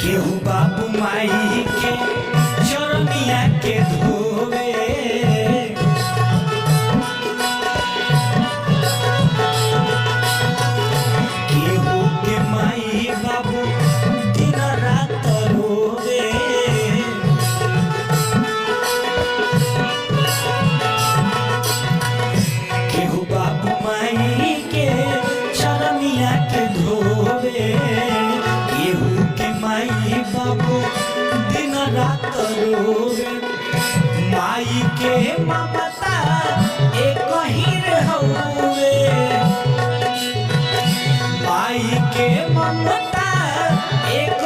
केहू बाबू माई के चरनिया के धोवे केहू के माई बाबू दिन रात रोवे केहू बाबू माई के चरनिया के धोवे केहू के माई बाबू दिन रात रोवे माई के ममता एक ही हउवे माई के ममता एक